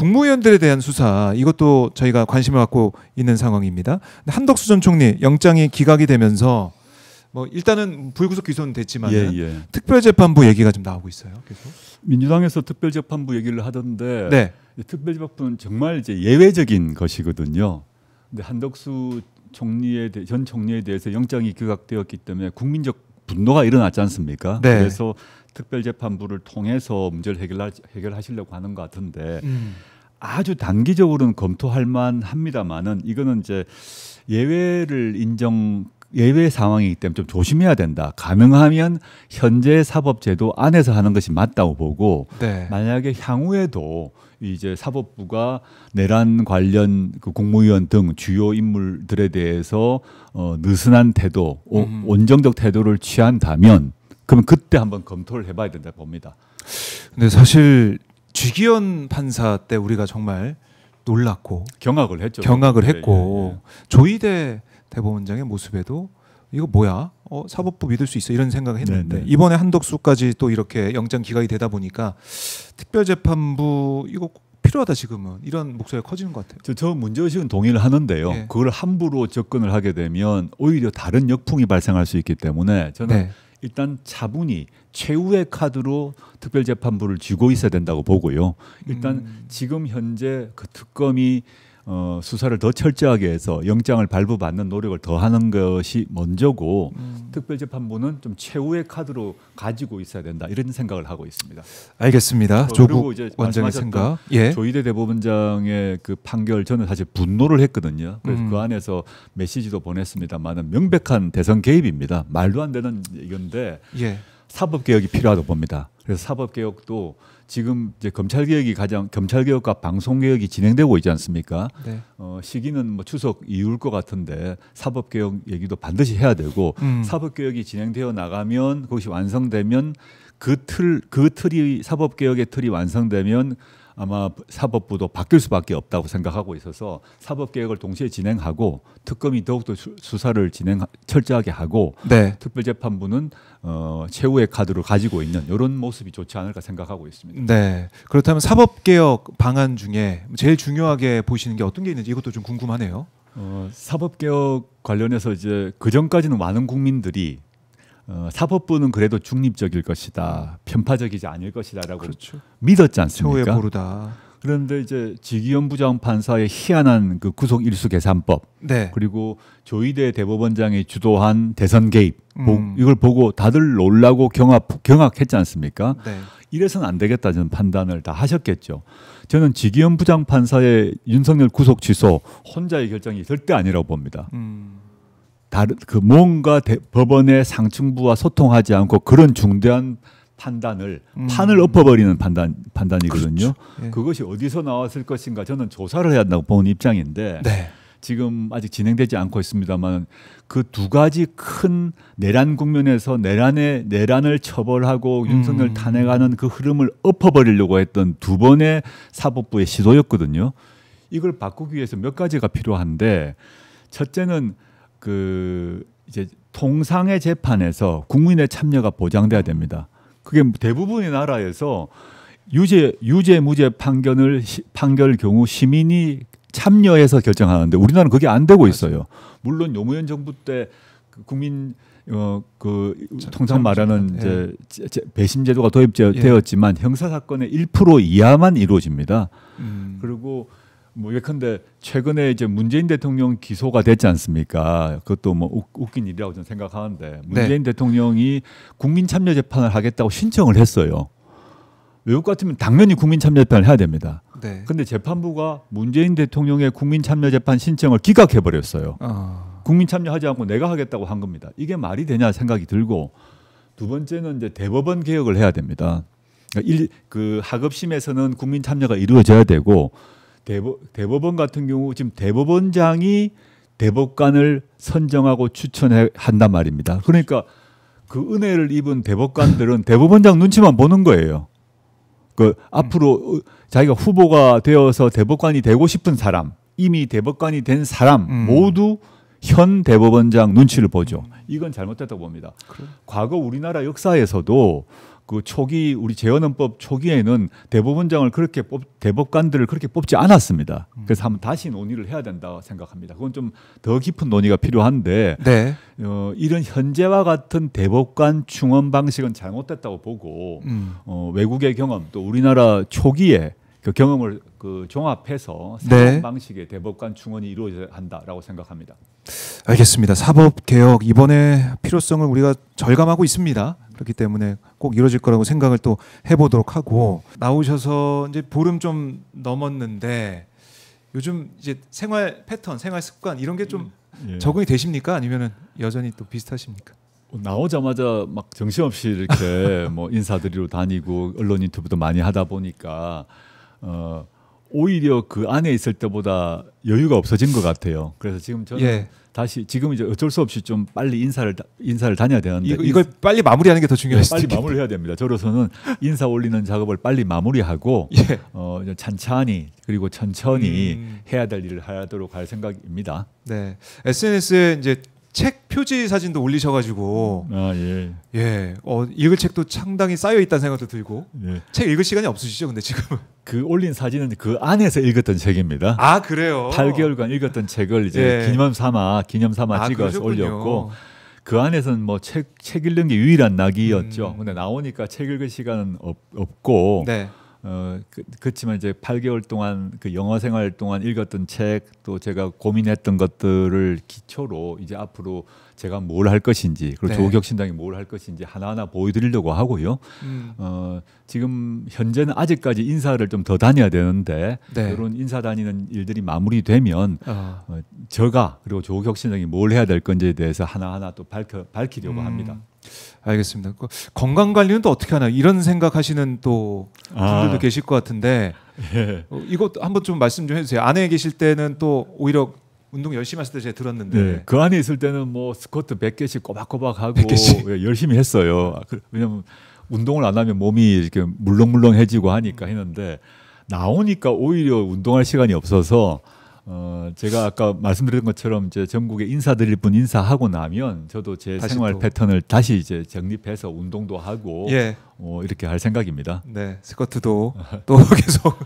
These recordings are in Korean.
국무위원들에 대한 수사 이것도 저희가 관심을 갖고 있는 상황입니다. 한덕수 전 총리 영장이 기각이 되면서 뭐 일단은 불구속 기소는 됐지만 특별재판부 얘기가 좀 나오고 있어요. 계속. 민주당에서 특별재판부 얘기를 하던데 네. 특별재판부는 정말 이제 예외적인 것이거든요. 근데 한덕수 전 총리에 대해서 영장이 기각되었기 때문에 국민적 분노가 일어났지 않습니까? 네. 그래서 특별재판부를 통해서 문제를 해결하시려고 하는 것 같은데 아주 단기적으로는 검토할 만합니다만은 이거는 이제 예외 상황이기 때문에 좀 조심해야 된다. 가능하면 현재 사법제도 안에서 하는 것이 맞다고 보고 네. 만약에 향후에도 이제 사법부가 내란 관련 그 국무위원 등 주요 인물들에 대해서 느슨한 태도, 온정적 태도를 취한다면 그러면 그때 한번 검토를 해봐야 된다 봅니다. 근데 사실 쥐기현 판사 때 우리가 정말 놀랐고 경악을 했죠. 했고 조희대 대법원장의 모습에도 이거 뭐야? 사법부 믿을 수 있어 이런 생각을 했는데 이번에 한덕수까지 또 이렇게 영장 기각이 되다 보니까 특별재판부 이거 꼭 필요하다 지금은 이런 목소리가 커지는 것 같아요. 저 문제의식은 동의를 하는데요. 그걸 함부로 접근을 하게 되면 오히려 다른 역풍이 발생할 수 있기 때문에 저는 일단 차분히 최후의 카드로 특별재판부를 쥐고 있어야 된다고 보고요. 일단 지금 현재 그 특검이 수사를 더 철저하게 해서 영장을 발부받는 노력을 더 하는 것이 먼저고 특별재판부는 좀 최후의 카드로 가지고 있어야 된다 이런 생각을 하고 있습니다. 알겠습니다. 조국 원장의 생각. 조희대 대법원장의 그 판결 저는 사실 분노를 했거든요. 그래서 그 안에서 메시지도 보냈습니다만은 명백한 대선 개입입니다. 말도 안 되는 이건데 사법개혁이 필요하다고 봅니다. 그래서 사법개혁도 지금 이제 검찰개혁과 방송개혁이 진행되고 있지 않습니까? 시기는 뭐 추석 이후일 것 같은데 사법개혁 얘기도 반드시 해야 되고 사법개혁이 진행되어 나가면 그것이 완성되면 사법개혁의 틀이 완성되면 아마 사법부도 바뀔 수밖에 없다고 생각하고 있어서 사법개혁을 동시에 진행하고 특검이 더욱더 수사를 철저하게 하고 특별재판부는 최후의 카드로 가지고 있는 이런 모습이 좋지 않을까 생각하고 있습니다. 네. 그렇다면 사법개혁 방안 중에 제일 중요하게 보시는 게 어떤 게 있는지 이것도 좀 궁금하네요. 사법개혁 관련해서 이제 그 전까지는 많은 국민들이 사법부는 그래도 중립적일 것이다, 편파적이지 않을 것이다라고 믿었지 않습니까? 최후의 보루다. 그런데 이제 지기현 부장판사의 희한한 그 구속 일수 계산법, 그리고 조희대 대법원장이 주도한 대선 개입, 이걸 보고 다들 놀라고 경악했지 않습니까? 이래서는 안 되겠다 저는 판단을 다 하셨겠죠. 저는 지기현 부장판사의 윤석열 구속 취소 혼자의 결정이 절대 아니라고 봅니다. 뭔가 법원의 상층부와 소통하지 않고 그런 중대한 판단을 판을 엎어버리는 판단이거든요. 그것이 어디서 나왔을 것인가 저는 조사를 해야 한다고 보는 입장인데 지금 아직 진행되지 않고 있습니다만 그 두 가지 큰 내란 국면에서 내란을 처벌하고 윤석열 탄핵하는 그 흐름을 엎어버리려고 했던 두 번의 사법부의 시도였거든요. 이걸 바꾸기 위해서 몇 가지가 필요한데 첫째는 이제 통상의 재판에서 국민의 참여가 보장돼야 됩니다. 그게 대부분의 나라에서 유죄 무죄 판결 경우 시민이 참여해서 결정하는데 우리나라는 그게 안 되고 있어요. 물론 노무현 정부 때 국민 통상 말하는 이제 배심 제도가 도입되었지만 형사 사건의 1% 이하만 이루어집니다. 그리고 뭐 예컨대 최근에 이제 문재인 대통령 기소가 됐지 않습니까? 그것도 뭐 웃긴 일이라고 저는 생각하는데 문재인 대통령이 국민 참여 재판을 하겠다고 신청을 했어요. 외국 같으면 당연히 국민 참여 재판을 해야 됩니다. 그런데 재판부가 문재인 대통령의 국민 참여 재판 신청을 기각해 버렸어요. 국민 참여하지 않고 내가 하겠다고 한 겁니다. 이게 말이 되냐 생각이 들고 두 번째는 이제 대법원 개혁을 해야 됩니다. 그 하급심에서는 국민 참여가 이루어져야 되고 대법원 같은 경우 지금 대법원장이 대법관을 선정하고 추천한단 말입니다. 그러니까 그 은혜를 입은 대법관들은 대법원장 눈치만 보는 거예요. 앞으로 자기가 후보가 되어서 대법관이 되고 싶은 사람, 이미 대법관이 된 사람 모두 현 대법원장 눈치를 보죠. 이건 잘못됐다고 봅니다. 과거 우리나라 역사에서도 그 초기 우리 재헌헌법 초기에는 대법원장을 그렇게 대법관들을 그렇게 뽑지 않았습니다. 그래서 한번 다시 논의를 해야 된다고 생각합니다. 그건 좀 더 깊은 논의가 필요한데 네. 이런 현재와 같은 대법관 충원 방식은 잘못됐다고 보고 외국의 경험 또 우리나라 초기에 그 경험을 그 종합해서 사법 방식의 대법관 충원이 이루어져야 한다라고 생각합니다. 알겠습니다. 사법 개혁 이번에 필요성을 우리가 절감하고 있습니다. 그렇기 때문에 꼭 이루어질 거라고 생각을 또 해보도록 하고 나오셔서 이제 보름 좀 넘었는데 요즘 이제 생활 패턴, 생활 습관 이런 게 좀 적응이 되십니까? 아니면은 여전히 또 비슷하십니까? 나오자마자 막 정신없이 이렇게 뭐 인사드리러 다니고 언론 인터뷰도 많이 하다 보니까 오히려 그 안에 있을 때보다 여유가 없어진 것 같아요. 그래서 지금 저는 다시 지금 이제 어쩔 수 없이 좀 빨리 인사를 다녀야 되는데 이걸 빨리 마무리하는 게 더 중요할 수도 빨리 마무리해야 됩니다. 저로서는 인사 올리는 작업을 빨리 마무리하고 찬찬히 그리고 천천히 해야 될 일을 하도록 할 생각입니다. 네, SNS에 이제 책 표지 사진도 올리셔가지고 읽을 책도 상당히 쌓여 있다는 생각도 들고 책 읽을 시간이 없으시죠? 근데 지금 그 올린 사진은 그 안에서 읽었던 책입니다. 아 그래요? 8개월간 읽었던 책을 이제 기념 삼아 찍어서 그러셨군요. 올렸고 그 안에서는 뭐 책 읽는 게 유일한 낙이었죠. 근데 나오니까 책 읽을 시간은 없고. 그렇지만 이제 8개월 동안 그 영어 생활 동안 읽었던 책 또 제가 고민했던 것들을 기초로 이제 앞으로 제가 뭘 할 것인지 그리고 조국혁신당이 뭘 할 것인지 하나하나 보여드리려고 하고요. 지금 현재는 아직까지 인사를 좀 더 다녀야 되는데 이런 인사 다니는 일들이 마무리되면 제가 그리고 조국혁신당이 뭘 해야 될 건지에 대해서 하나하나 또 밝히려고 합니다. 알겠습니다. 건강 관리는 또 어떻게 하나 이런 생각하시는 또 분들도 계실 것 같은데 이거 한번 좀 말씀 좀 해주세요. 안에 계실 때는 또 오히려 운동 열심히 하실 때 제가 들었는데 그 안에 있을 때는 뭐 스쿼트 100개씩 꼬박꼬박 하고 100개씩. 열심히 했어요. 왜냐면 운동을 안 하면 몸이 이렇게 물렁물렁해지고 하니까 했는데 나오니까 오히려 운동할 시간이 없어서 제가 아까 말씀드린 것처럼 이제 전국에 인사드릴 분 인사하고 나면 저도 제 생활 패턴을 다시 이제 정립해서 운동도 하고 이렇게 할 생각입니다. 네, 스쿼트도 또 계속.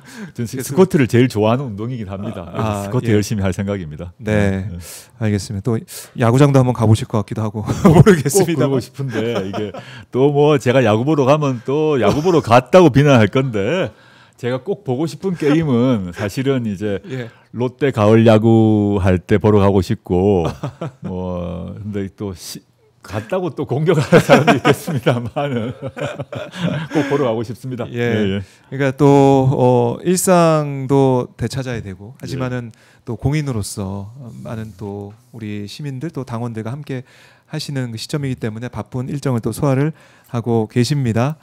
스쿼트를 제일 좋아하는 운동이긴 합니다. 스쿼트 열심히 할 생각입니다. 네, 알겠습니다. 또 야구장도 한번 가보실 것 같기도 하고 모르겠습니다. 꼭 그러고 싶은데 이게 또 뭐 제가 야구 보러 가면 또 야구 보러 갔다고 비난할 건데. 제가 꼭 보고 싶은 게임은 사실은 이제 롯데 가을 야구 할 때 보러 가고 싶고 뭐 근데 또 갔다고 또 공격하는 사람도 있겠습니다만은 꼭 보러 가고 싶습니다. 그러니까 또 일상도 되찾아야 되고 하지만은 또 공인으로서 많은 또 우리 시민들 또 당원들과 함께 하시는 그 시점이기 때문에 바쁜 일정을 또 소화를 하고 계십니다.